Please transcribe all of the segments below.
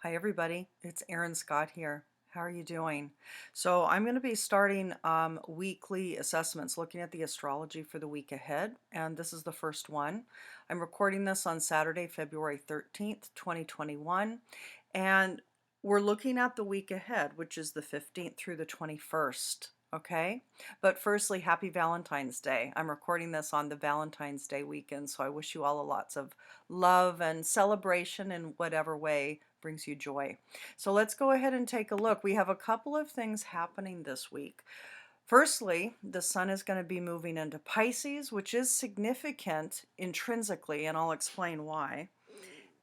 Hi, everybody. It's Erin Scott here. How are you doing? So, I'm going to be starting weekly assessments looking at the astrology for the week ahead, and this is the first one. I'm recording this on Saturday, February 13th, 2021, and we're looking at the week ahead, which is the 15th through the 21st. Okay, but firstly, happy Valentine's Day. I'm recording this on the Valentine's Day weekend, so I wish you all lots of love and celebration in whatever way brings you joy. So let's go ahead and take a look. We have a couple of things happening this week. Firstly, the sun is going to be moving into Pisces, which is significant intrinsically, and I'll explain why.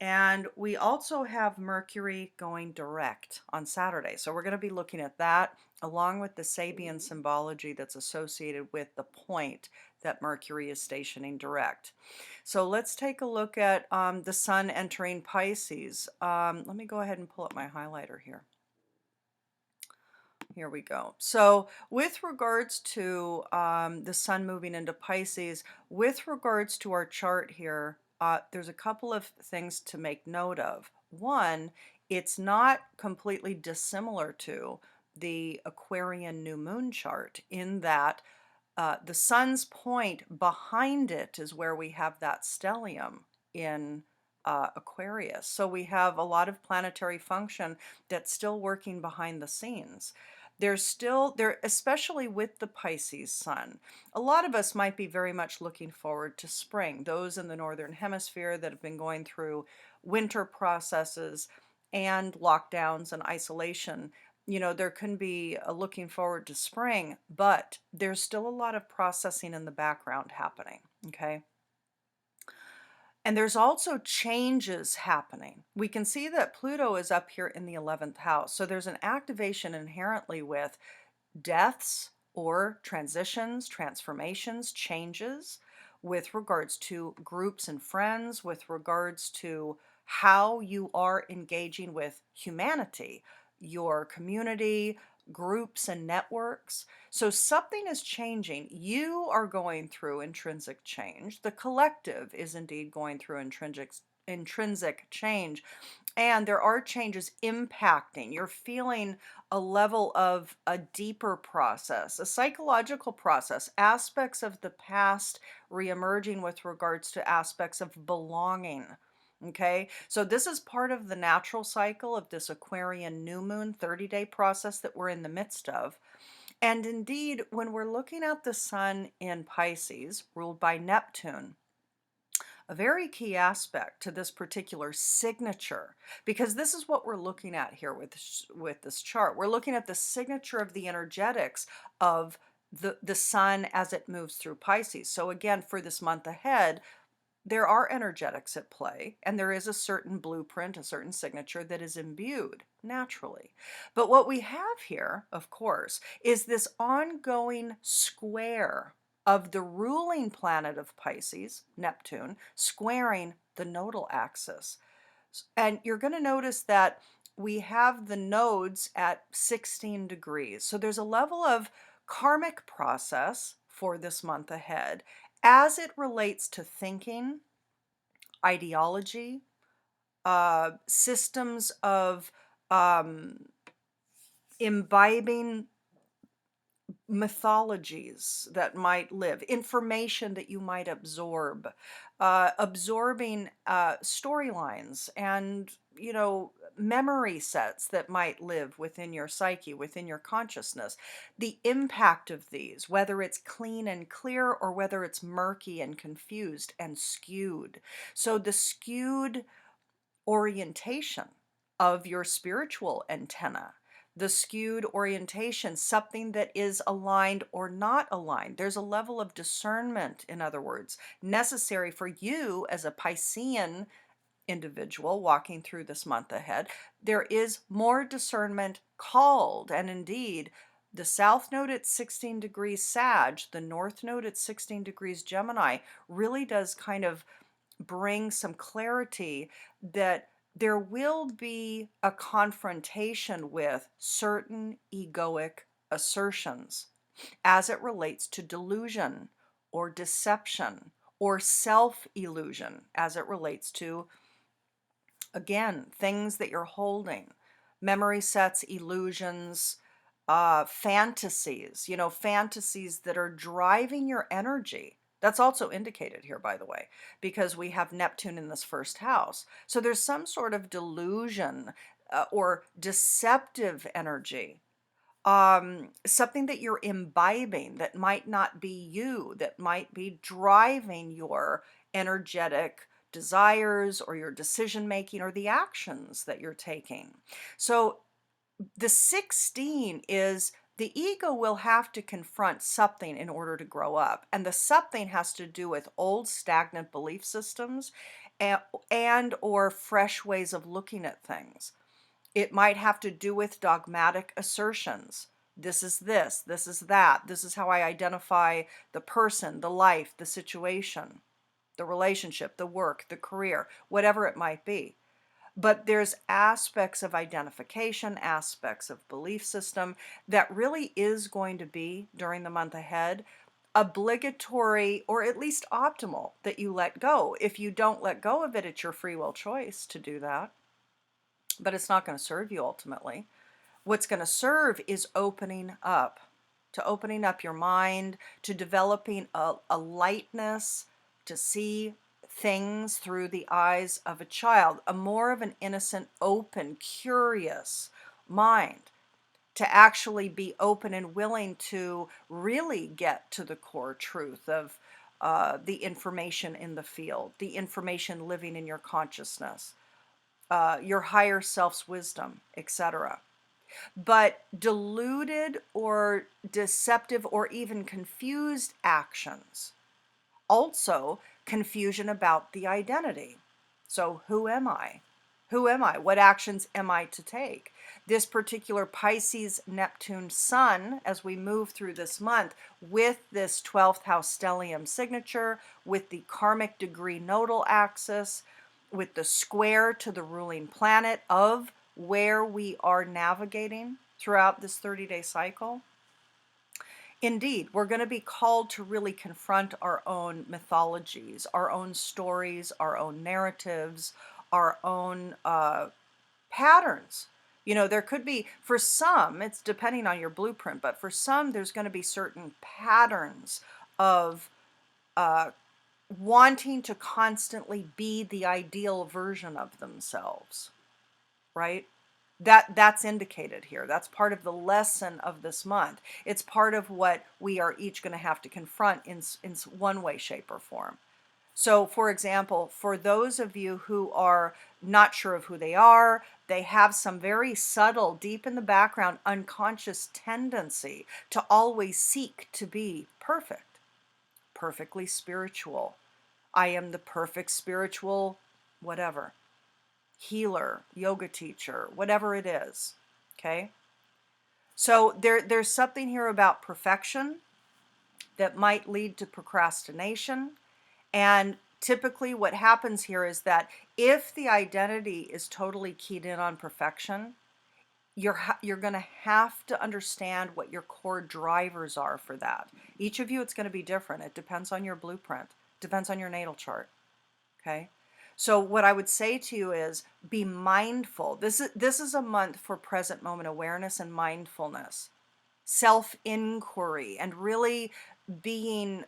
And we also have Mercury going direct on Saturday. So we're going to be looking at that along with the Sabian symbology that's associated with the point that Mercury is stationing direct. So let's take a look at the sun entering Pisces. Let me go ahead and pull up my highlighter here. Here we go. So with regards to the sun moving into Pisces, with regards to our chart here, there's a couple of things to make note of. One, it's not completely dissimilar to the Aquarian new moon chart in that the sun's point behind it is where we have that stellium in Aquarius. So we have a lot of planetary function that's still working behind the scenes. There's still there, especially with the Pisces sun. A lot of us might be very much looking forward to spring. Those in the northern hemisphere that have been going through winter processes and lockdowns and isolation, there can be a looking forward to spring, but there's still a lot of processing in the background happening. Okay. And there's also changes happening. We can see that Pluto is up here in the 11th house. So there's an activation inherently with deaths or transitions, transformations, changes with regards to groups and friends, with regards to how you are engaging with humanity, your community, groups and networks. So something is changing. You are going through intrinsic change. The collective is indeed going through intrinsic change. And there are changes impacting. You're feeling a level of a deeper process, a psychological process, aspects of the past reemerging with regards to aspects of belonging. Okay, so this is part of the natural cycle of this Aquarian new moon 30-day process that we're in the midst of. And indeed, when we're looking at the sun in Pisces, ruled by Neptune, a very key aspect to this particular signature, because this is what we're looking at here with this chart. We're looking at the signature of the energetics of the sun as it moves through Pisces. So again, for this month ahead, there are energetics at play, and there is a certain blueprint, a certain signature that is imbued naturally. But what we have here, of course, is this ongoing square of the ruling planet of Pisces, Neptune, squaring the nodal axis. And you're going to notice that we have the nodes at 16 degrees. So there's a level of karmic process for this month ahead as it relates to thinking, ideology, systems of um, imbibing mythologies that might live, information that you might absorb, absorbing storylines and, memory sets that might live within your psyche, within your consciousness. The impact of these, whether it's clean and clear or whether it's murky and confused and skewed. So the skewed orientation of your spiritual antenna, the skewed orientation, something that is aligned or not aligned. There's a level of discernment, in other words, necessary for you as a Piscean individual walking through this month ahead. There is more discernment called, and indeed, the south node at 16 degrees Sag, the north node at 16 degrees Gemini, really does kind of bring some clarity that there will be a confrontation with certain egoic assertions as it relates to delusion or deception or self-illusion as it relates to Again, things that you're holding, memory sets, illusions, fantasies, fantasies that are driving your energy. That's also indicated here, by the way, because we have Neptune in this first house. So there's some sort of delusion or deceptive energy, something that you're imbibing that might not be you, that might be driving your energetic desires or your decision making or the actions that you're taking. So the 16 is the ego will have to confront something in order to grow up. And the something has to do with old stagnant belief systems and or fresh ways of looking at things. It might have to do with dogmatic assertions. This is this is that. This is how I identify the person, the life, the situation, the relationship, the work, the career, whatever it might be. But there's aspects of identification, aspects of belief system that really is going to be, during the month ahead, obligatory or at least optimal that you let go. If you don't let go of it, it's your free will choice to do that, but it's not going to serve you ultimately. What's going to serve is opening up, to opening up your mind, to developing a lightness, to see things through the eyes of a child, a more of an innocent, open, curious mind, to actually be open and willing to really get to the core truth of the information in the field, the information living in your consciousness, your higher self's wisdom, etc. But deluded or deceptive or even confused actions, also confusion about the identity. So who am I? Who am I? What actions am I to take? This particular Pisces Neptune Sun, as we move through this month with this 12th house stellium signature, with the karmic degree nodal axis, with the square to the ruling planet of where we are navigating throughout this 30-day cycle. Indeed, we're going to be called to really confront our own mythologies, our own stories, our own narratives, our own patterns. There could be, for some, it's depending on your blueprint, but for some, there's going to be certain patterns of wanting to constantly be the ideal version of themselves, right? That's indicated here. That's part of the lesson of this month. It's part of what we are each going to have to confront in one way, shape, or form. So, for example, for those of you who are not sure of who they are, they have some very subtle, deep in the background, unconscious tendency to always seek to be perfect, perfectly spiritual. I am the perfect spiritual, whatever, healer, yoga teacher, whatever it is. Okay? So there's something here about perfection that might lead to procrastination. And typically what happens here is that if the identity is totally keyed in on perfection, you're going to have to understand what your core drivers are for that. Each of you, it's going to be different. It depends on your blueprint, depends on your natal chart. Okay? So what I would say to you is be mindful. This is a month for present moment awareness and mindfulness, self-inquiry, and really being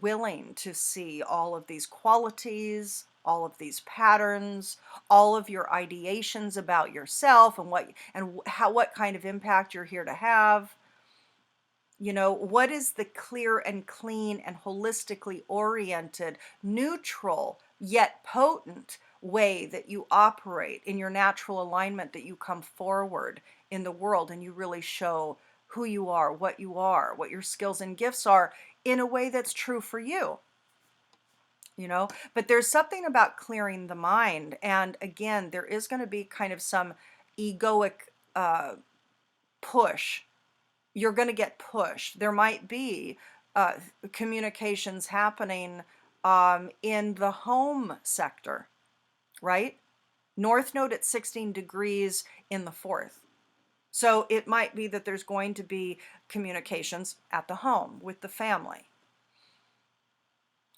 willing to see all of these qualities, all of these patterns, all of your ideations about yourself and what kind of impact you're here to have. What is the clear and clean and holistically oriented, neutral, yet potent way that you operate in your natural alignment, that you come forward in the world and you really show who you are, what your skills and gifts are in a way that's true for you. But there's something about clearing the mind. And again, there is going to be kind of some egoic push. You're going to get pushed. There might be communications happening in the home sector, right? North Node at 16 degrees in the 4th. So it might be that there's going to be communications at the home with the family.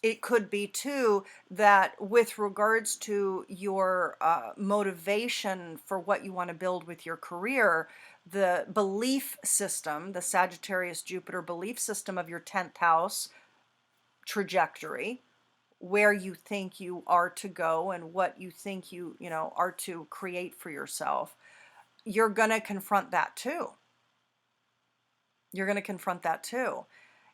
It could be too that with regards to your motivation for what you want to build with your career, the belief system, the Sagittarius Jupiter belief system of your 10th house trajectory, where you think you are to go and what you think you know, are to create for yourself, you're going to confront that too. You're going to confront that too.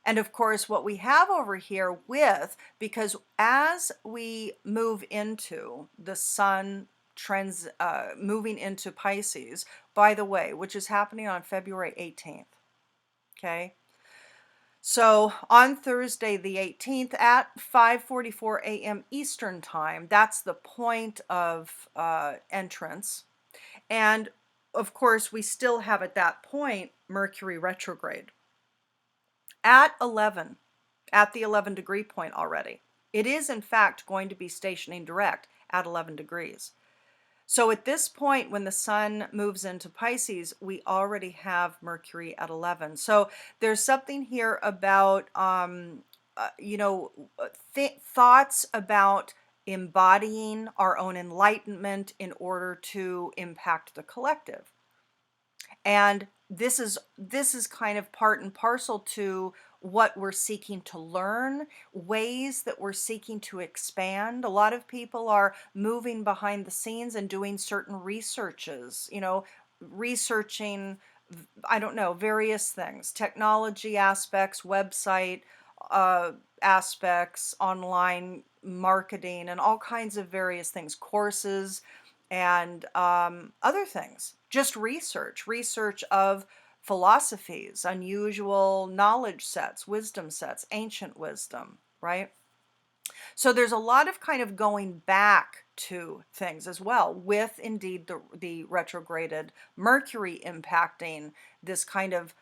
And of course, what we have over here with, because as we move into the sun moving into Pisces, by the way, which is happening on February 18th. Okay. So on Thursday, the 18th at 5:44 a.m. Eastern time, that's the point of entrance. And of course, we still have at that point Mercury retrograde at 11, at the 11 degree point already. It is, in fact, going to be stationing direct at 11 degrees. So at this point, when the sun moves into Pisces, we already have Mercury at 11. So there's something here about, thoughts about embodying our own enlightenment in order to impact the collective. And this is kind of part and parcel to what we're seeking to learn, ways that we're seeking to expand. A lot of people are moving behind the scenes and doing certain researches, researching, I don't know, various things, technology aspects, website aspects, online marketing, and all kinds of various things, courses, and other things. Just research of philosophies, unusual knowledge sets, wisdom sets, ancient wisdom, right? So there's a lot of kind of going back to things as well, with indeed the retrograded Mercury impacting this kind of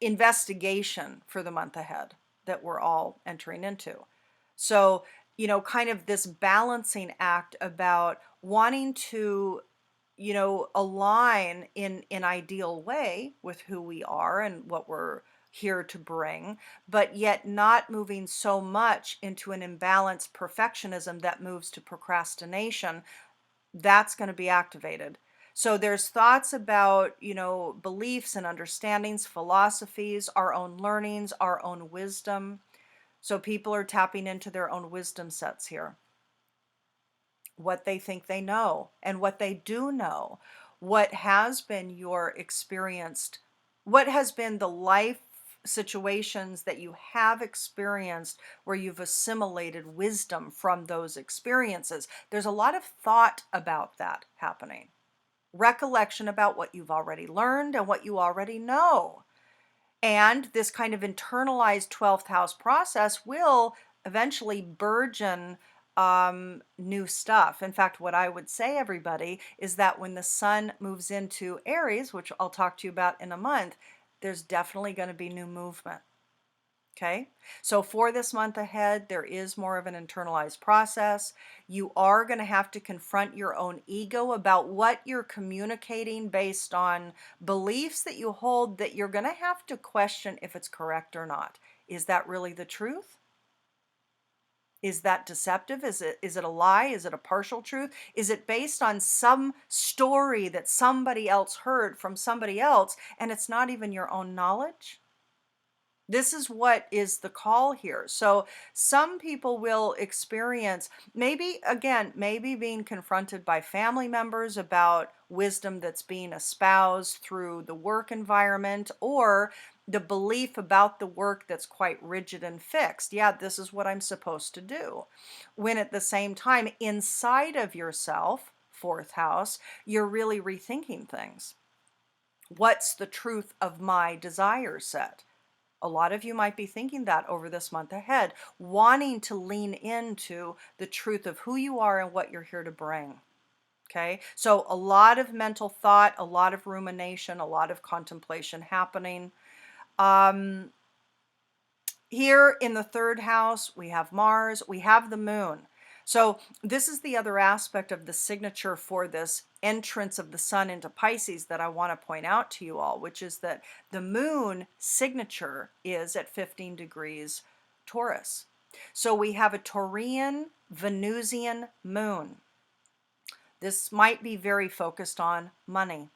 investigation for the month ahead that we're all entering into. So, kind of this balancing act about wanting to, align in an ideal way with who we are and what we're here to bring, but yet not moving so much into an imbalanced perfectionism that moves to procrastination. That's going to be activated. So there's thoughts about, beliefs and understandings, philosophies, our own learnings, our own wisdom. So people are tapping into their own wisdom sets here. What they think they know and what they do know. What has been your experienced, what has been the life situations that you have experienced where you've assimilated wisdom from those experiences. There's a lot of thought about that happening. Recollection about what you've already learned and what you already know. And this kind of internalized 12th house process will eventually burgeon new stuff. In fact, what I would say, everybody, is that when the sun moves into Aries, which I'll talk to you about in a month, there's definitely going to be new movement. Okay, so for this month ahead, there is more of an internalized process. You are going to have to confront your own ego about what you're communicating based on beliefs that you hold that you're going to have to question if it's correct or not. Is that really the truth? Is that deceptive? Is it a lie? Is it a partial truth? Is it based on some story that somebody else heard from somebody else and it's not even your own knowledge? This is what is the call here. So some people will experience, maybe being confronted by family members about wisdom that's being espoused through the work environment, or the belief about the work that's quite rigid and fixed. Yeah, this is what I'm supposed to do. When at the same time, inside of yourself, fourth house, you're really rethinking things. What's the truth of my desire set? A lot of you might be thinking that over this month ahead, wanting to lean into the truth of who you are and what you're here to bring. Okay, so a lot of mental thought, a lot of rumination, a lot of contemplation happening. Here in the third house, we have Mars, we have the moon. So this is the other aspect of the signature for this entrance of the sun into Pisces that I want to point out to you all, which is that the moon signature is at 15 degrees Taurus. So we have a Taurian Venusian moon. This might be very focused on money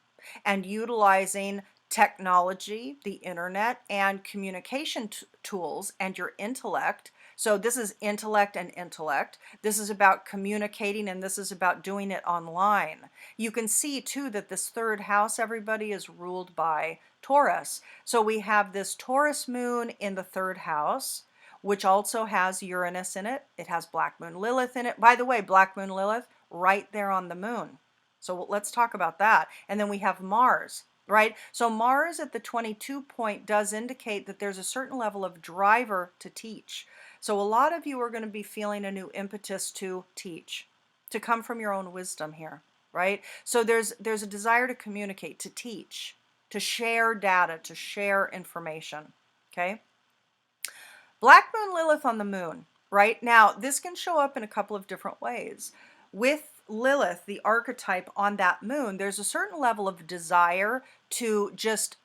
and utilizing technology, the internet, and communication tools and your intellect. So this is intellect and intellect. This is about communicating, and this is about doing it online. You can see too that this third house, everybody, is ruled by Taurus. So we have this Taurus moon in the third house, which also has Uranus in it. It has Black Moon Lilith in it. By the way, Black Moon Lilith right there on the moon. So let's talk about that. And then we have Mars, right? So Mars at the 22 point does indicate that there's a certain level of driver to teach. So a lot of you are going to be feeling a new impetus to teach, to come from your own wisdom here, right? So there's a desire to communicate, to teach, to share data, to share information, okay? Black Moon Lilith on the moon, right? Now, this can show up in a couple of different ways. With Lilith, the archetype on that moon, there's a certain level of desire to just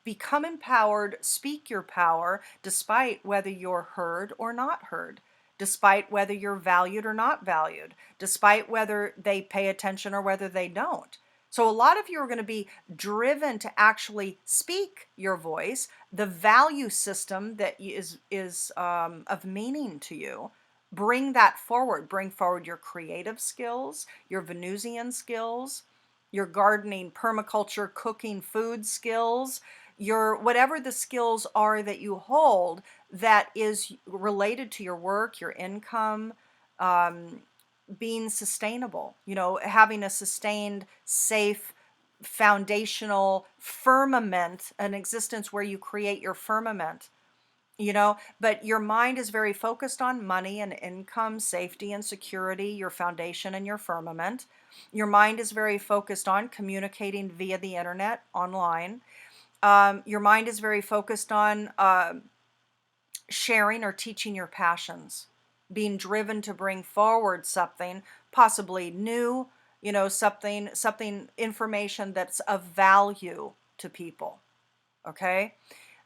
become empowered, speak your power, despite whether you're heard or not heard, despite whether you're valued or not valued, despite whether they pay attention or whether they don't. So a lot of you are going to be driven to actually speak your voice, the value system that is of meaning to you. Bring that forward. Bring forward your creative skills, your Venusian skills, your gardening, permaculture, cooking, food skills, your whatever the skills are that you hold that is related to your work, your income, being sustainable, having a sustained, safe, foundational firmament, an existence where you create your firmament, but your mind is very focused on money and income, safety and security, your foundation and your firmament. Your mind is very focused on communicating via the internet, online. Your mind is very focused on sharing or teaching your passions, being driven to bring forward something possibly new, something information that's of value to people, okay?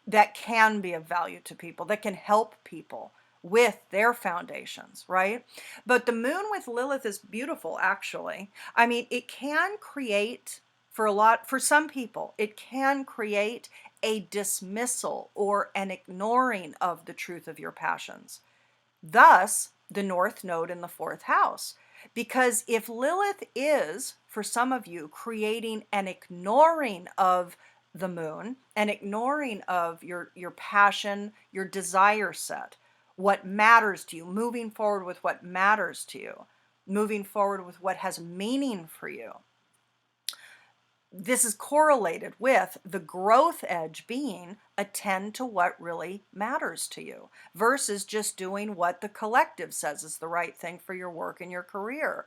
That can be of value to people, that can help people with their foundations, right? But the moon with Lilith is beautiful, actually. I mean, it can create, for some people, it can create a dismissal or an ignoring of the truth of your passions. Thus, the North Node in the fourth house. Because if Lilith is, for some of you, creating an ignoring of the moon, an ignoring of your passion, your desire set, what matters to you, moving forward with what matters to you, moving forward with what has meaning for you. This is correlated with the growth edge being attend to what really matters to you versus just doing what the collective says is the right thing for your work and your career.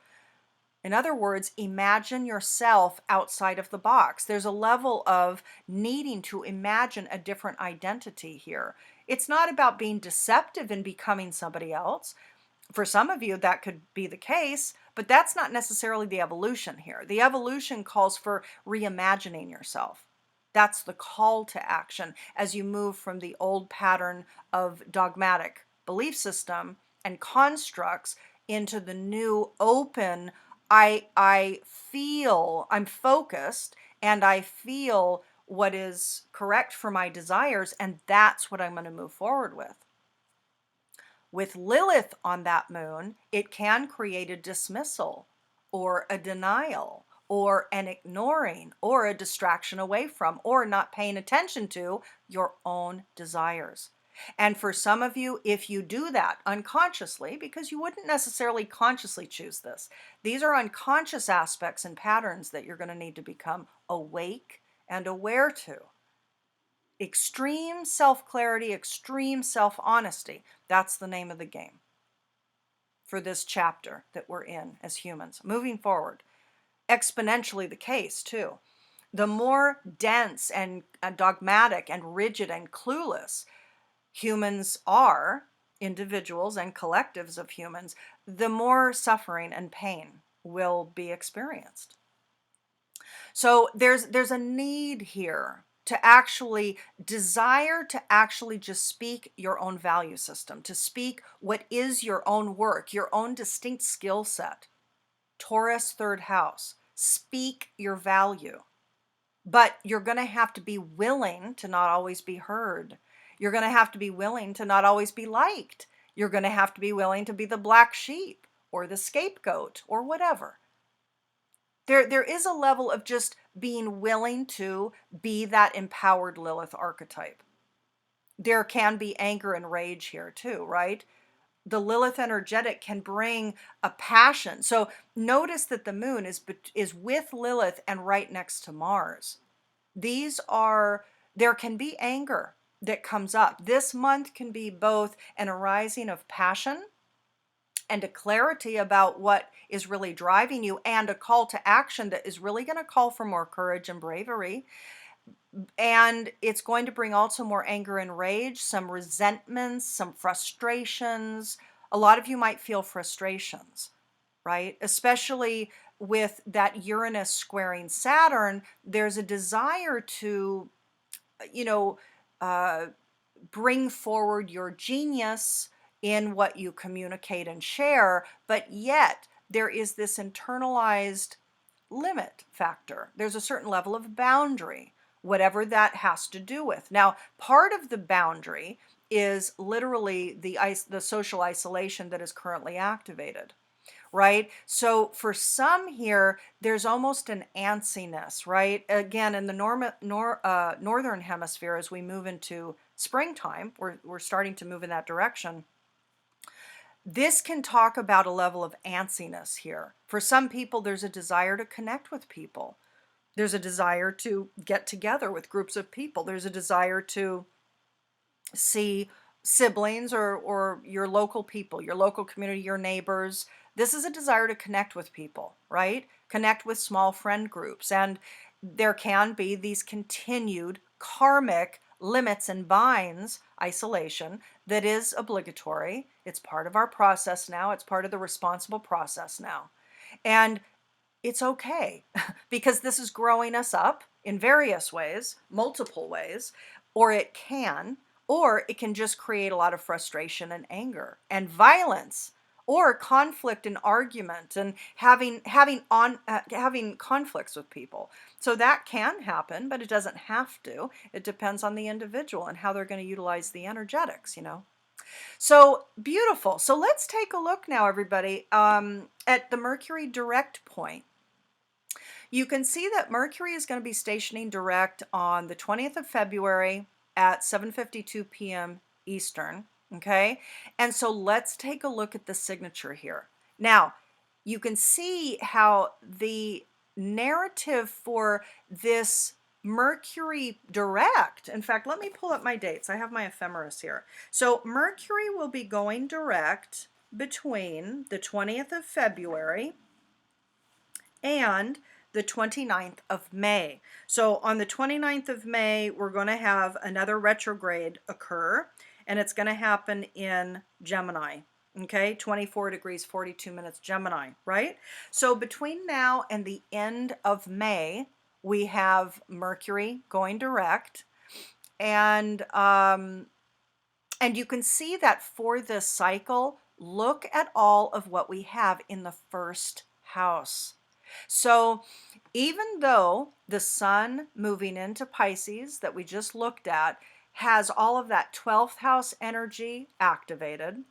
In other words, imagine yourself outside of the box. There's a level of needing to imagine a different identity here. It's not about being deceptive and becoming somebody else. For some of you, that could be the case, but that's not necessarily the evolution here. The evolution calls for reimagining yourself. That's the call to action as you move from the old pattern of dogmatic belief system and constructs into the new open, I feel, I'm focused and I feel what is correct for my desires, and that's what I'm going to move forward with. With Lilith on that moon, it can create a dismissal or a denial or an ignoring or a distraction away from or not paying attention to your own desires. And for some of you, if you do that unconsciously, because you wouldn't necessarily consciously choose this, these are unconscious aspects and patterns that you're going to need to become awake and aware to. Extreme self-clarity, extreme self-honesty. That's the name of the game for this chapter that we're in as humans. Moving forward, exponentially the case too. The more dense and dogmatic and rigid and clueless humans are, individuals and collectives of humans, the more suffering and pain will be experienced. So there's a need here to actually desire to actually just speak your own value system, to speak what is your own work, your own distinct skill set. Taurus, third house, speak your value. But you're going to have to be willing to not always be heard. You're going to have to be willing to not always be liked. You're going to have to be willing to be the black sheep or the scapegoat or whatever. There is a level of just being willing to be that empowered Lilith archetype. There can be anger and rage here too, right? The Lilith energetic can bring a passion. So notice that the moon is with Lilith and right next to Mars. There can be anger that comes up. This month can be both an arising of passion and a clarity about what is really driving you, and a call to action that is really going to call for more courage and bravery. And it's going to bring also more anger and rage, some resentments, some frustrations. A lot of you might feel frustrations, right? Especially with that Uranus squaring Saturn, there's a desire to, you know, bring forward your genius in what you communicate and share, but yet there is this internalized limit factor. There's a certain level of boundary, whatever that has to do with. Now, part of the boundary is literally the social isolation that is currently activated, right? So for some here, there's almost an antsiness, right? Again, in the northern hemisphere, as we move into springtime, we're starting to move in that direction. This can talk about a level of antsiness here. For some people, there's a desire to connect with people. There's a desire to get together with groups of people. There's a desire to see siblings or your local people, your local community, your neighbors. This is a desire to connect with people, right? Connect with small friend groups. And there can be these continued karmic limits and binds, isolation, that is obligatory. It's part of our process now. It's part of the responsible process now. And it's okay because this is growing us up in various ways, multiple ways, or it can just create a lot of frustration and anger and violence, or conflict and argument, and having conflicts with people. So that can happen, but it doesn't have to. It depends on the individual and how they're going to utilize the energetics, So beautiful. So let's take a look now, everybody, at the Mercury direct point. You can see that Mercury is going to be stationing direct on the 20th of February at 7:52 p.m. Eastern. Okay. And so let's take a look at the signature here. Now, you can see how the narrative for this Mercury direct, in fact, let me pull up my dates. I have my ephemeris here. So Mercury will be going direct between the 20th of February and the 29th of May. So on the 29th of May, we're going to have another retrograde occur, and it's going to happen in Gemini. Okay, 24 degrees, 42 minutes Gemini, right? So between now and the end of May, we have Mercury going direct, and you can see that for this cycle, look at all of what we have in the first house. So even though the sun moving into Pisces that we just looked at has all of that 12th house energy activated,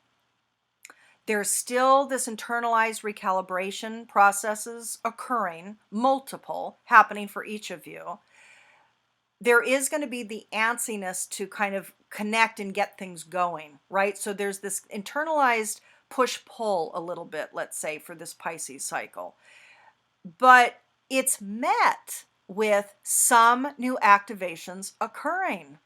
there's still this internalized recalibration processes occurring, multiple happening for each of you. There is going to be the antsiness to kind of connect and get things going, right? So there's this internalized push-pull a little bit, let's say, for this Pisces cycle. But it's met with some new activations occurring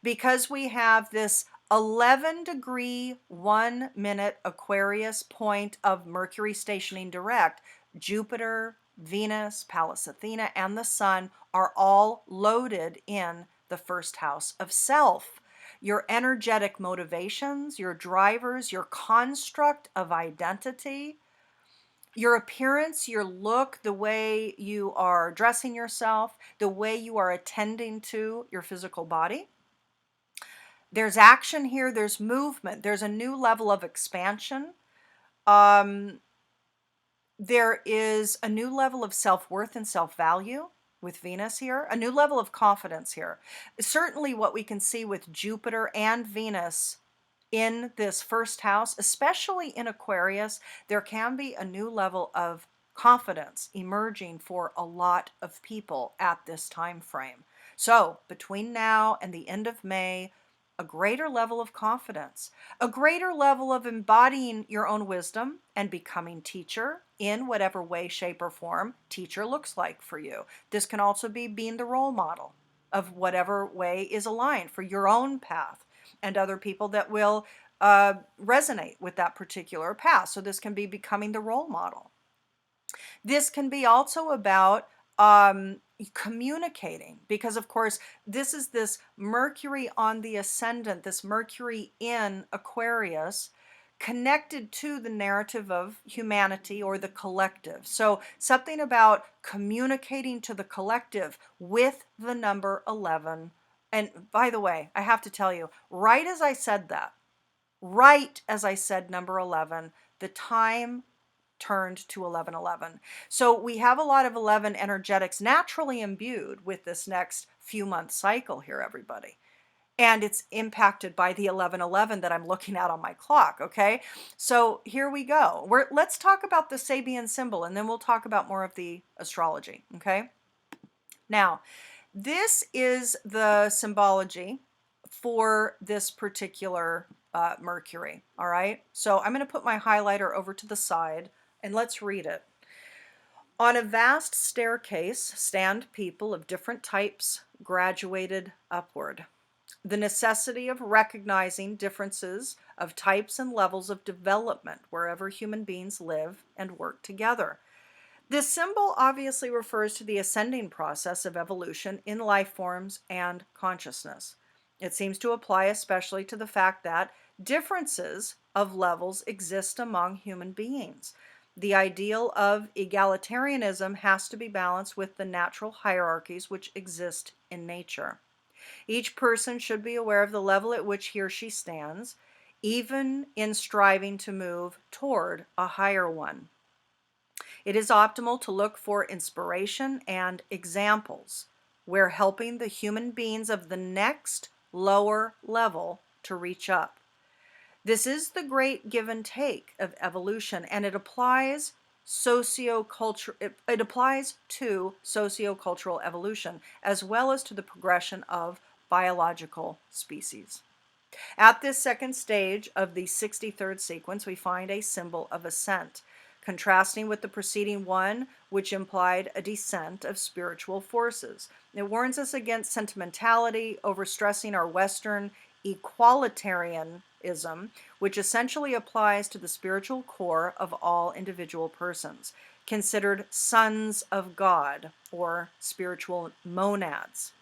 because we have this 11 degree 1 minute Aquarius point of Mercury stationing direct. Jupiter, Venus, Pallas Athena, and the Sun are all loaded in the first house of self. Your energetic motivations, your drivers, your construct of identity, Your appearance, your look, the way you are dressing yourself, the way you are attending to your physical body. There's action here, there's movement, there's a new level of expansion. Um, there is a new level of self-worth and self-value with Venus here, a new level of confidence here. Certainly what we can see with Jupiter and Venus in this first house, especially in Aquarius, there can be a new level of confidence emerging for a lot of people at this time frame. So between now and the end of May, a greater level of confidence, a greater level of embodying your own wisdom and becoming teacher in whatever way, shape, or form teacher looks like for you. This can also be being the role model of whatever way is aligned for your own path and other people that will resonate with that particular path. So this can be becoming the role model. This can be also about communicating, because of course this is this Mercury on the ascendant, this Mercury in Aquarius, connected to the narrative of humanity or the collective. So something about communicating to the collective with the number 11. And by the way, I have to tell you, right as I said that, right as I said number 11, the time turned to 1111. So we have a lot of 11 energetics naturally imbued with this next few month cycle here, everybody. And it's impacted by the 1111 that I'm looking at on my clock, okay? So here we go. Let's talk about the Sabian symbol, and then we'll talk about more of the astrology, okay? Now, this is the symbology for this particular Mercury, all right? So I'm going to put my highlighter over to the side, and let's read it. On a vast staircase stand people of different types, graduated upward. The necessity of recognizing differences of types and levels of development wherever human beings live and work together. This symbol obviously refers to the ascending process of evolution in life forms and consciousness. It seems to apply especially to the fact that differences of levels exist among human beings. The ideal of egalitarianism has to be balanced with the natural hierarchies which exist in nature. Each person should be aware of the level at which he or she stands, even in striving to move toward a higher one. It is optimal to look for inspiration and examples where helping the human beings of the next lower level to reach up. This is the great give and take of evolution, and it applies it applies to sociocultural evolution as well as to the progression of biological species. At this second stage of the 63rd sequence, we find a symbol of ascent, contrasting with the preceding one, which implied a descent of spiritual forces. It warns us against sentimentality, overstressing our Western equalitarianism, which essentially applies to the spiritual core of all individual persons, considered sons of God or spiritual monads.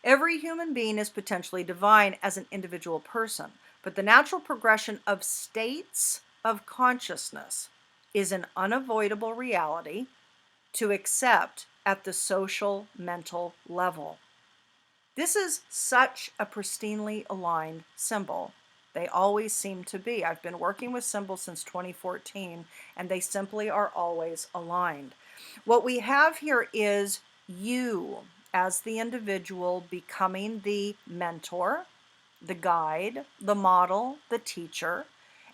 Every human being is potentially divine as an individual person, but the natural progression of states of consciousness is an unavoidable reality to accept at the social mental level. This is such a pristinely aligned symbol. They always seem to be. I've been working with symbols since 2014, and they simply are always aligned. What we have here is you as the individual becoming the mentor, the guide, the model, the teacher,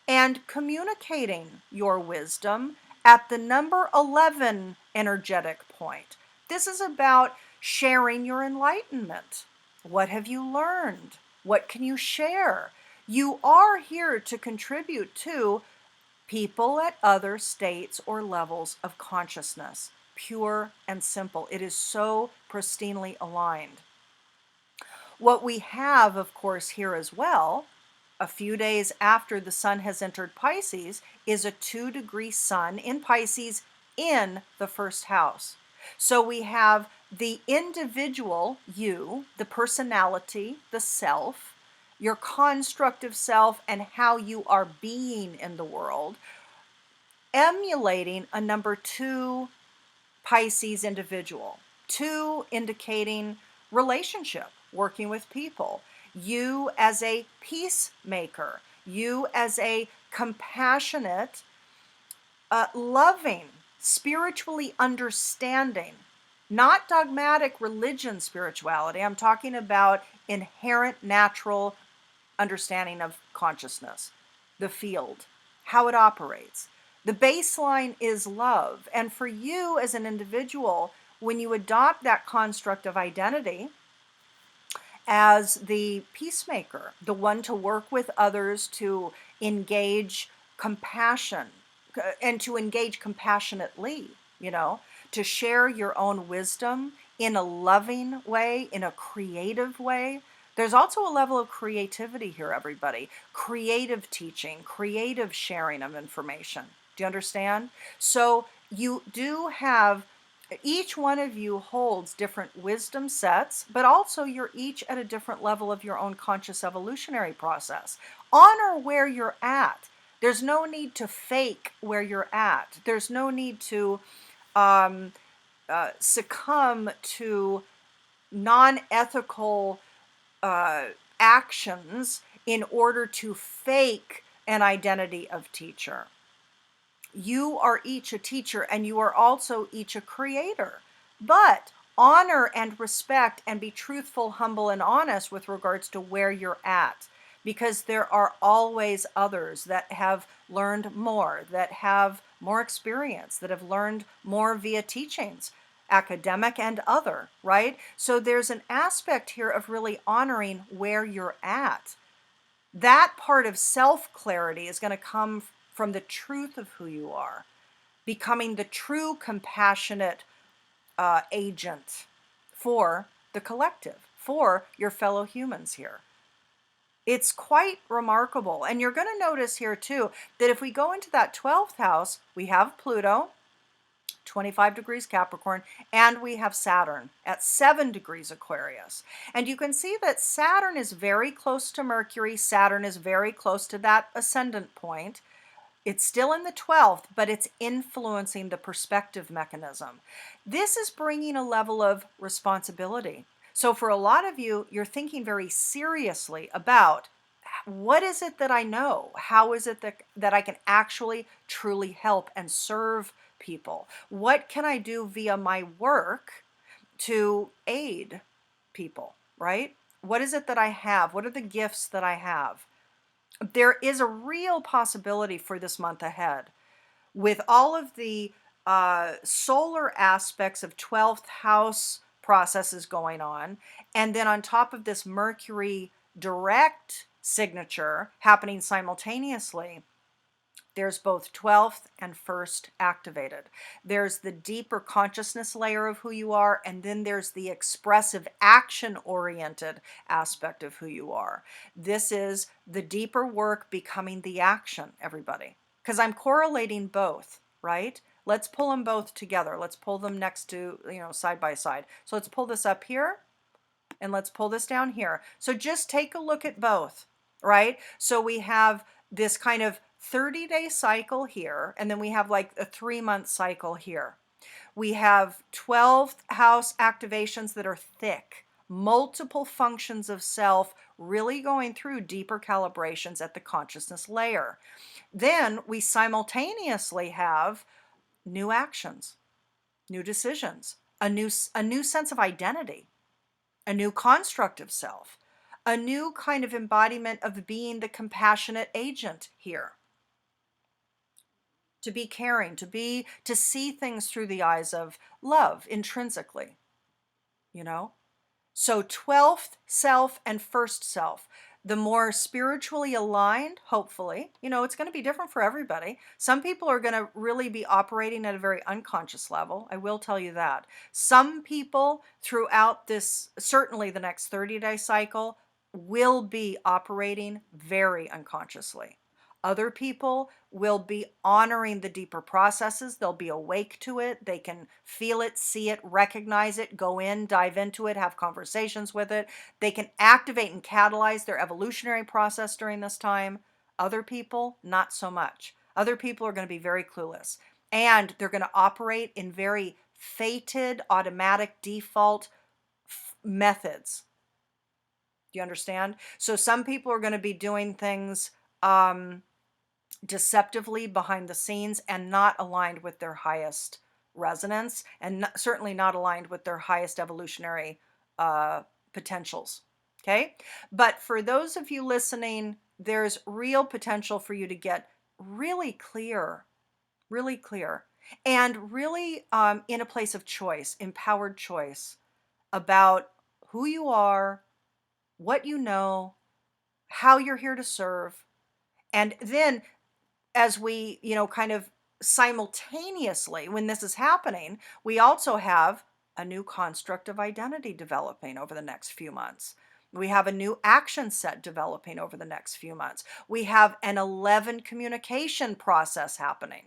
and communicating your wisdom at the number 11 energetic point. This is about sharing your enlightenment. What have you learned? What can you share? You are here to contribute to people at other states or levels of consciousness. Pure and simple. It is so pristinely aligned. What we have, of course, here as well, a few days after the sun has entered Pisces, is a 2-degree sun in Pisces in the first house. So we have the individual, you, the personality, the self, your constructive self, and how you are being in the world, emulating a number 2 Pisces individual. 2 indicating relationship, working with people. You as a peacemaker. You as a compassionate, loving, spiritually understanding, not dogmatic religion spirituality. I'm talking about inherent natural understanding of consciousness, the field, how it operates. The baseline is love. And for you as an individual, when you adopt that construct of identity as the peacemaker, the one to work with others, to engage compassion and to engage compassionately, to share your own wisdom in a loving way, in a creative way. There's also a level of creativity here, everybody. Creative teaching, creative sharing of information. Do you understand? So you do have, each one of you holds different wisdom sets, but also you're each at a different level of your own conscious evolutionary process. Honor where you're at. There's no need to fake where you're at. There's no need to succumb to non-ethical actions in order to fake an identity of teacher. You are each a teacher and you are also each a creator. But honor and respect and be truthful, humble, and honest with regards to where you're at. Because there are always others that have learned more, that have more experience, that have learned more via teachings, academic and other, right? So there's an aspect here of really honoring where you're at. That part of self-clarity is going to come from the truth of who you are, becoming the true compassionate agent for the collective, for your fellow humans here. It's quite remarkable. And you're going to notice here too, that if we go into that 12th house, we have Pluto, 25 degrees Capricorn, and we have Saturn at 7 degrees Aquarius. And you can see that Saturn is very close to Mercury. Saturn is very close to that ascendant point. It's still in the 12th, but it's influencing the perspective mechanism. This is bringing a level of responsibility. So for a lot of you, you're thinking very seriously about, what is it that I know? How is it that I can actually truly help and serve people? What can I do via my work to aid people, right? What is it that I have? What are the gifts that I have? There is a real possibility for this month ahead with all of the solar aspects of 12th house processes going on. And then on top of this Mercury direct signature happening simultaneously, there's both 12th and 1st activated. There's the deeper consciousness layer of who you are, and then there's the expressive action-oriented aspect of who you are. This is the deeper work becoming the action, everybody. Because I'm correlating both, right? Let's pull them both together. Let's pull them next to, side by side. So let's pull this up here, and let's pull this down here. So just take a look at both, right? So we have this kind of 30-day cycle here, and then we have like a 3-month cycle here. We have 12th house activations that are thick, multiple functions of self, really going through deeper calibrations at the consciousness layer. Then we simultaneously have new actions, new decisions, a new sense of identity, a new construct of self, a new kind of embodiment of being the compassionate agent here. To be caring, to see things through the eyes of love intrinsically, So 12th self and 1st self, the more spiritually aligned, hopefully, it's going to be different for everybody. Some people are going to really be operating at a very unconscious level. I will tell you that. Some people throughout this, certainly the next 30-day cycle, will be operating very unconsciously. Other people will be honoring the deeper processes. They'll be awake to it. They can feel it, see it, recognize it, go in, dive into it, have conversations with it. They can activate and catalyze their evolutionary process during this time. Other people, not so much. Other people are going to be very clueless. And they're going to operate in very fated, automatic, default methods. Do you understand? So some people are going to be doing things deceptively behind the scenes and not aligned with their highest resonance, and certainly not aligned with their highest evolutionary potentials. Okay? But for those of you listening, there's real potential for you to get really clear, and really in a place of choice, empowered choice about who you are, what you know, how you're here to serve. And then as we, kind of simultaneously, when this is happening, we also have a new construct of identity developing over the next few months. We have a new action set developing over the next few months. We have an 11 communication process happening,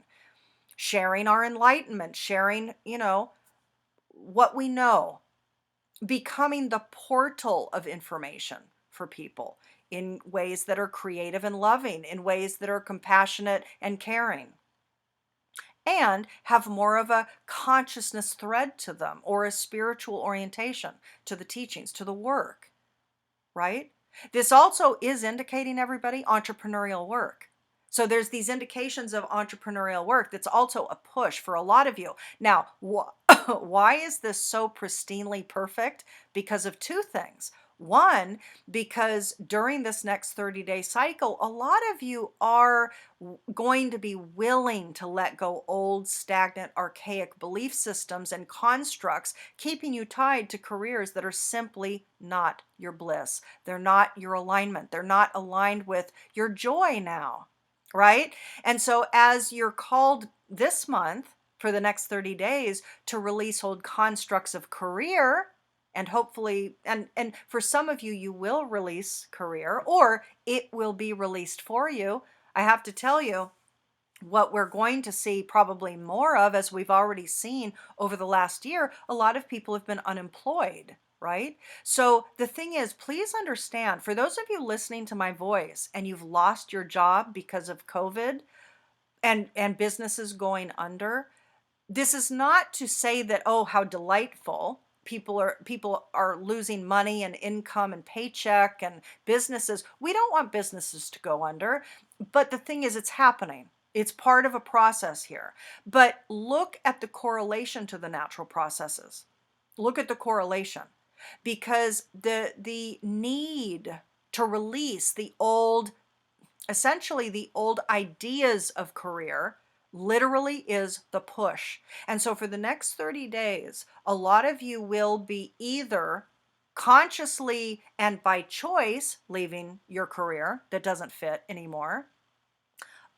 sharing our enlightenment, sharing, what we know, becoming the portal of information for people in ways that are creative and loving, in ways that are compassionate and caring, and have more of a consciousness thread to them or a spiritual orientation to the teachings, to the work, right? This also is indicating, everybody, entrepreneurial work. So there's these indications of entrepreneurial work that's also a push for a lot of you. Now, why is this so pristinely perfect? Because of two things. One, because during this next 30-day cycle, a lot of you are going to be willing to let go old, stagnant, archaic belief systems and constructs, keeping you tied to careers that are simply not your bliss. They're not your alignment. They're not aligned with your joy now, right? And so as you're called this month for the next 30 days to release old constructs of career, and hopefully, and for some of you, you will release career, or it will be released for you. I have to tell you, what we're going to see probably more of, as we've already seen over the last year, a lot of people have been unemployed, right? So the thing is, please understand, for those of you listening to my voice and you've lost your job because of COVID and businesses going under, this is not to say that, oh, how delightful. People are losing money and income and paycheck and businesses. We don't want businesses to go under, but the thing is, it's happening. It's part of a process here. But look at the correlation to the natural processes. Look at the correlation, because the need to release the old, essentially the old ideas of career, literally is the push. And so for the next 30 days, a lot of you will be either consciously and by choice leaving your career that doesn't fit anymore.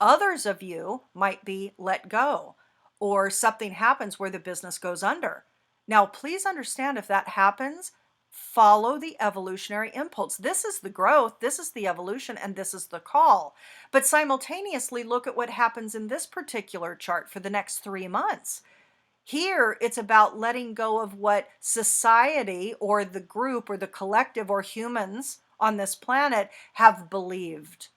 Others of you might be let go, or something happens where the business goes under. Now, please understand, if that happens, follow the evolutionary impulse. This is the growth, this is the evolution, and this is the call. But simultaneously, look at what happens in this particular chart for the next 3 months. Here, it's about letting go of what society or the group or the collective or humans on this planet have believed.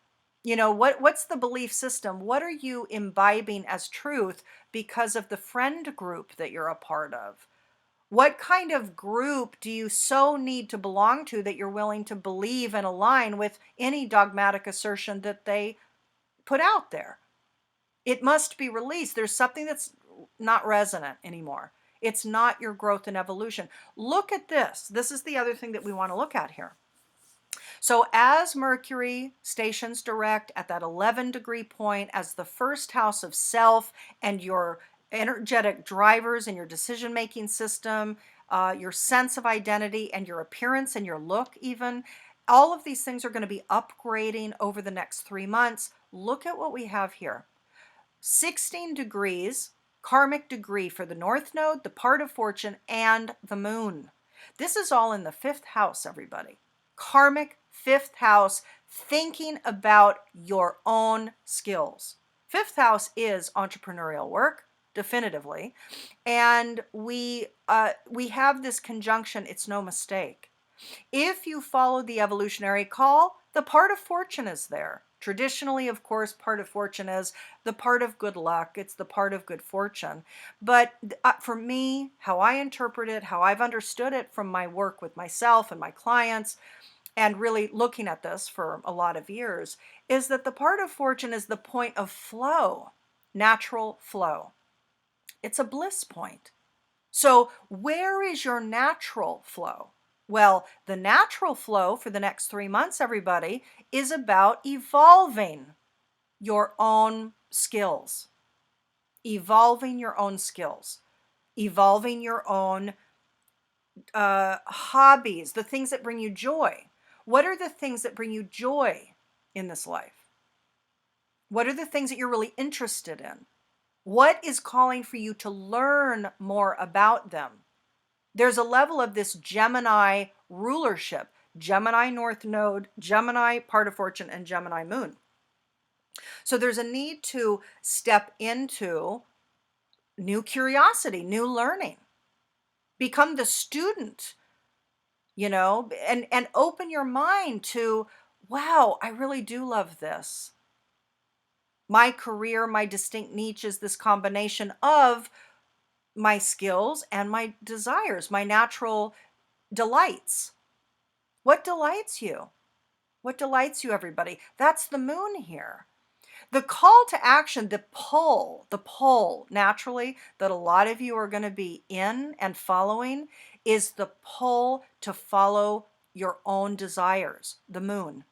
What's the belief system? What are you imbibing as truth because of the friend group that you're a part of? What kind of group do you so need to belong to that you're willing to believe and align with any dogmatic assertion that they put out there? It must be released. There's something that's not resonant anymore. It's not your growth and evolution. Look at this. This is the other thing that we want to look at here. So as Mercury stations direct at that 11-degree point as the first house of self and your energetic drivers and your decision-making system, your sense of identity and your appearance and your look even, all of these things are going to be upgrading over the next 3 months. Look at what we have here. 16 degrees, karmic degree for the North Node, the part of fortune, and the moon. This is all in the 5th house, everybody. Karmic 5th house, thinking about your own skills. 5th house is entrepreneurial work, definitively. And we have this conjunction, it's no mistake. If you follow the evolutionary call, the part of fortune is there. Traditionally, of course, part of fortune is the part of good luck. It's the part of good fortune. But for me, how I interpret it, how I've understood it from my work with myself and my clients, and really looking at this for a lot of years, is that the part of fortune is the point of flow, natural flow. It's a bliss point. So, where is your natural flow? Well, the natural flow for the next 3 months, everybody, is about evolving your own skills, evolving your own skills, evolving your own hobbies, the things that bring you joy. What are the things that bring you joy in this life? What are the things that you're really interested in? What is calling for you to learn more about them? There's a level of this Gemini rulership, Gemini North Node, Gemini part of fortune, and Gemini moon. So there's a need to step into new curiosity, new learning, become the student, and open your mind to, wow, I really do love this. My career, my distinct niche is this combination of my skills and my desires, my natural delights. What delights you? What delights you, everybody? That's the moon here. The call to action, the pull naturally that a lot of you are going to be in and following is the pull to follow your own desires, the moon,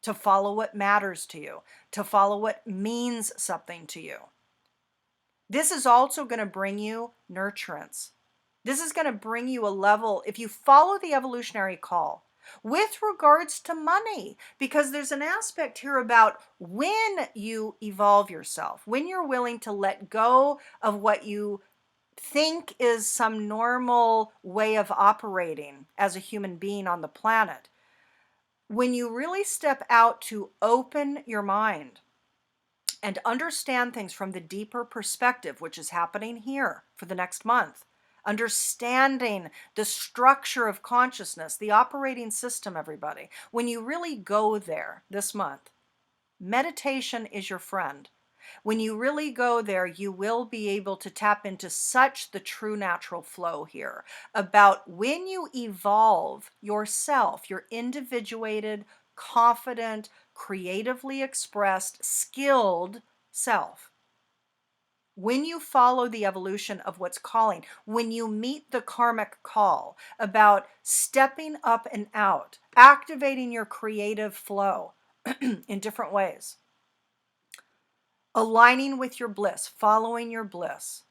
to follow what matters to you, to follow what means something to you. This is also going to bring you nurturance. This is going to bring you a level, if you follow the evolutionary call, with regards to money, because there's an aspect here about when you evolve yourself, when you're willing to let go of what you think is some normal way of operating as a human being on the planet. When you really step out to open your mind and understand things from the deeper perspective, which is happening here for the next month, understanding the structure of consciousness, the operating system, everybody. When you really go there this month, meditation is your friend. When you really go there, you will be able to tap into such the true natural flow here about when you evolve yourself, your individuated, confident, creatively expressed, skilled self. When you follow the evolution of what's calling, when you meet the karmic call about stepping up and out, activating your creative flow in different ways, aligning with your bliss, following your bliss.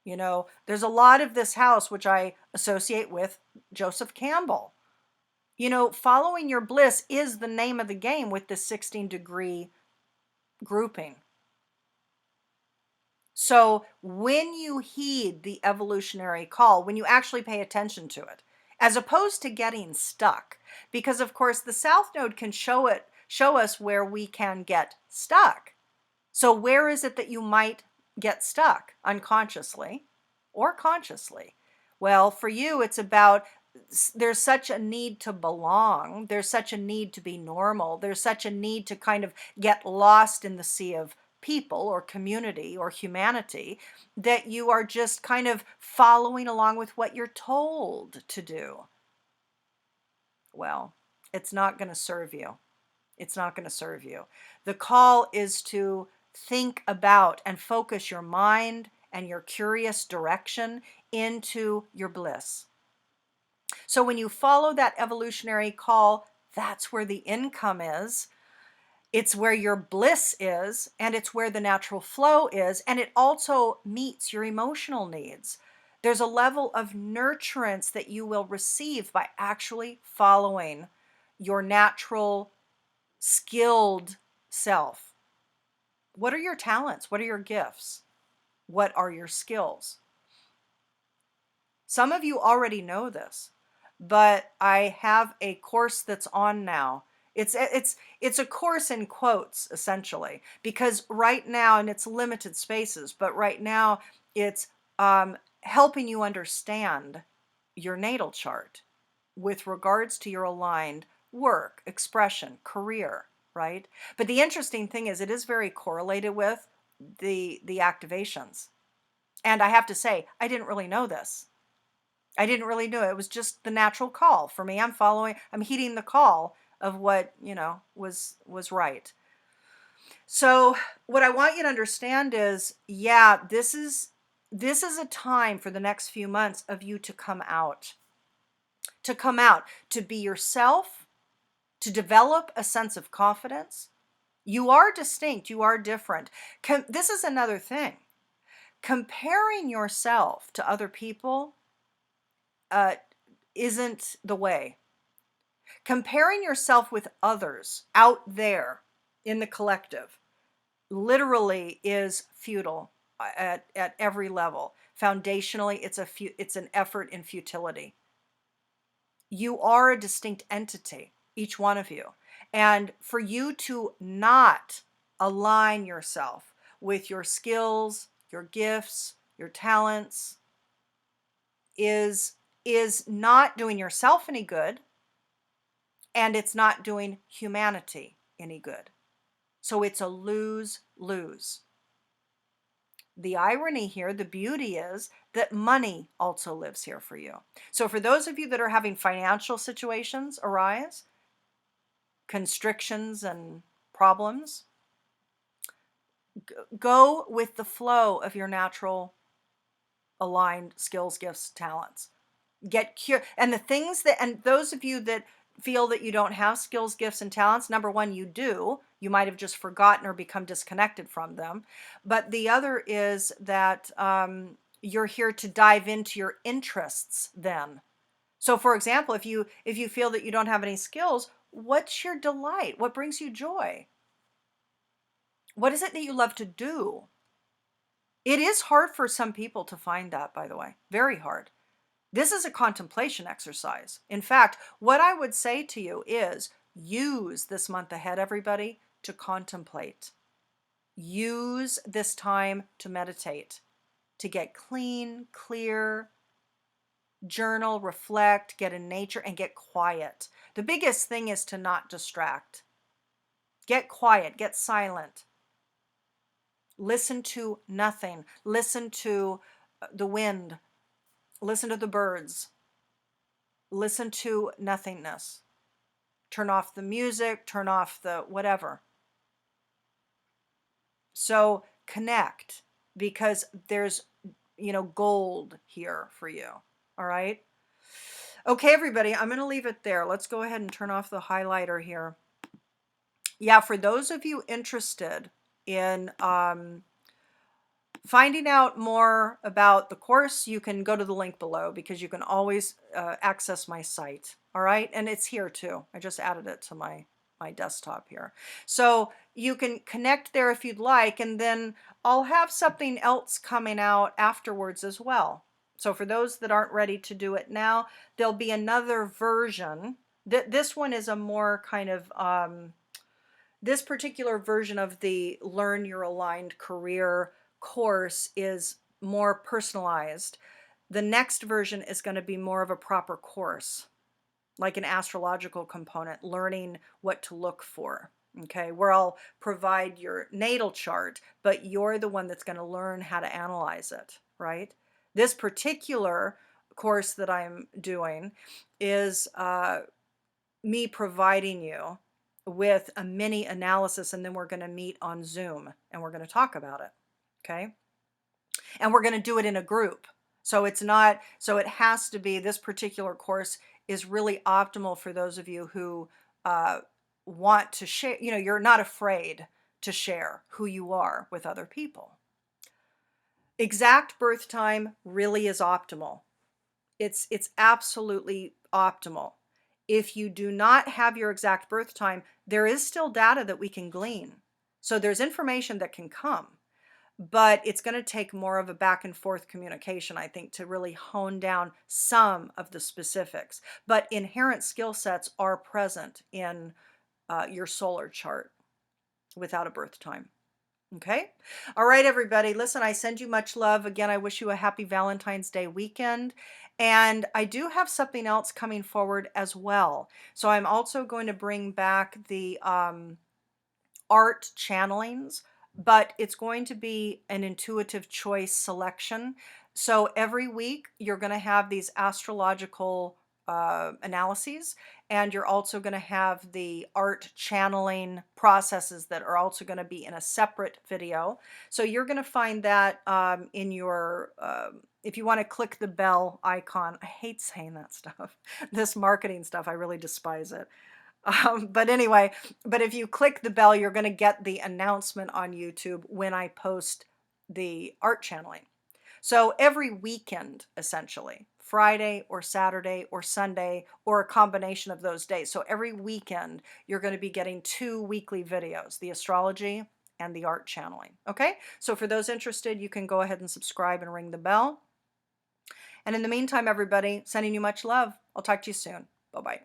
There's a lot of this house which I associate with Joseph Campbell. Following your bliss is the name of the game with this 16-degree grouping. So when you heed the evolutionary call, when you actually pay attention to it, as opposed to getting stuck, because of course the South Node can show us where we can get stuck. So where is it that you might get stuck unconsciously or consciously? Well, for you, it's about there's such a need to belong. There's such a need to be normal. There's such a need to kind of get lost in the sea of people or community or humanity that you are just kind of following along with what you're told to do. Well, it's not going to serve you. It's not going to serve you. The call is to think about and focus your mind and your curious direction into your bliss. So when you follow that evolutionary call, that's where the income is. It's where your bliss is, and it's where the natural flow is, and it also meets your emotional needs. There's a level of nurturance that you will receive by actually following your natural, skilled self. What are your talents? What are your gifts? What are your skills? Some of you already know this, but I have a course that's on now. It's a course in quotes, essentially, because right now, and it's limited spaces, but right now it's helping you understand your natal chart with regards to your aligned work, expression, career. right? But the interesting thing is it is very correlated with the activations. And I have to say, I didn't really know this. I didn't really know it. It was just the natural call for me. I'm heeding the call of what, was right. So what I want you to understand is, yeah, this is a time for the next few months of you to come out, to be yourself, to develop a sense of confidence. You are distinct, you are different. This is another thing. Comparing yourself to other people uh, isn't the way. Comparing yourself with others out there in the collective literally is futile at every level. Foundationally, it's an effort in futility. You are a distinct entity, each one of you. And for you to not align yourself with your skills, your gifts, your talents is not doing yourself any good, and it's not doing humanity any good. So it's a lose-lose. The irony here, the beauty is that money also lives here for you. So for those of you that are having financial situations arise, constrictions and problems, go with the flow of your natural aligned skills, gifts, talents. Get curious. And those of you that feel that you don't have skills, gifts, and talents, number one, you do. You might have just forgotten or become disconnected from them. But the other is that you're here to dive into your interests then. So for example, if you feel that you don't have any skills, what's your delight? What brings you joy? What is it that you love to do? It is hard for some people to find that, by the way, very hard. This is a contemplation exercise. In fact, what I would say to you is use this month ahead, everybody, to contemplate. Use this time to meditate, to get clean, clear, journal, reflect, get in nature, and get quiet. The biggest thing is to not distract. Get quiet, get silent. Listen to nothing. Listen to the wind. Listen to the birds. Listen to nothingness. Turn off the music, turn off the whatever. So connect, because there's, gold here for you. All right. Okay, everybody, I'm going to leave it there. Let's go ahead and turn off the highlighter here. Yeah, for those of you interested in finding out more about the course, you can go to the link below, because you can always access my site. All right. And it's here too. I just added it to my desktop here. So you can connect there if you'd like. And then I'll have something else coming out afterwards as well. So for those that aren't ready to do it now, there'll be another version. This one is a more kind of, this particular version of the Learn Your Aligned Career course is more personalized. The next version is going to be more of a proper course, like an astrological component, learning what to look for. Okay, where I'll provide your natal chart, but you're the one that's going to learn how to analyze it, right? This particular course that I'm doing is me providing you with a mini analysis, and then we're going to meet on Zoom and we're going to talk about it. Okay. And we're going to do it in a group. So it has to be, this particular course is really optimal for those of you who want to share, you're not afraid to share who you are with other people. Exact birth time really is optimal. It's absolutely optimal. If you do not have your exact birth time, there is still data that we can glean. So there's information that can come. But it's going to take more of a back and forth communication, I think, to really hone down some of the specifics. But inherent skill sets are present in your solar chart without a birth time. Okay? All right, everybody. Listen, I send you much love. Again, I wish you a happy Valentine's Day weekend. And I do have something else coming forward as well. So I'm also going to bring back the art channelings, but it's going to be an intuitive choice selection. So every week you're going to have these astrological analyses, and you're also going to have the art channeling processes that are also going to be in a separate video. So you're going to find that in your, if you want to click the bell icon. I hate saying that stuff. This marketing stuff, I really despise it. But anyway, but if you click the bell, you're going to get the announcement on YouTube when I post the art channeling. So every weekend, essentially, Friday or Saturday or Sunday, or a combination of those days. So every weekend, you're going to be getting 2 weekly videos, the astrology and the art channeling. Okay? So for those interested, you can go ahead and subscribe and ring the bell. And in the meantime, everybody, sending you much love. I'll talk to you soon. Bye-bye.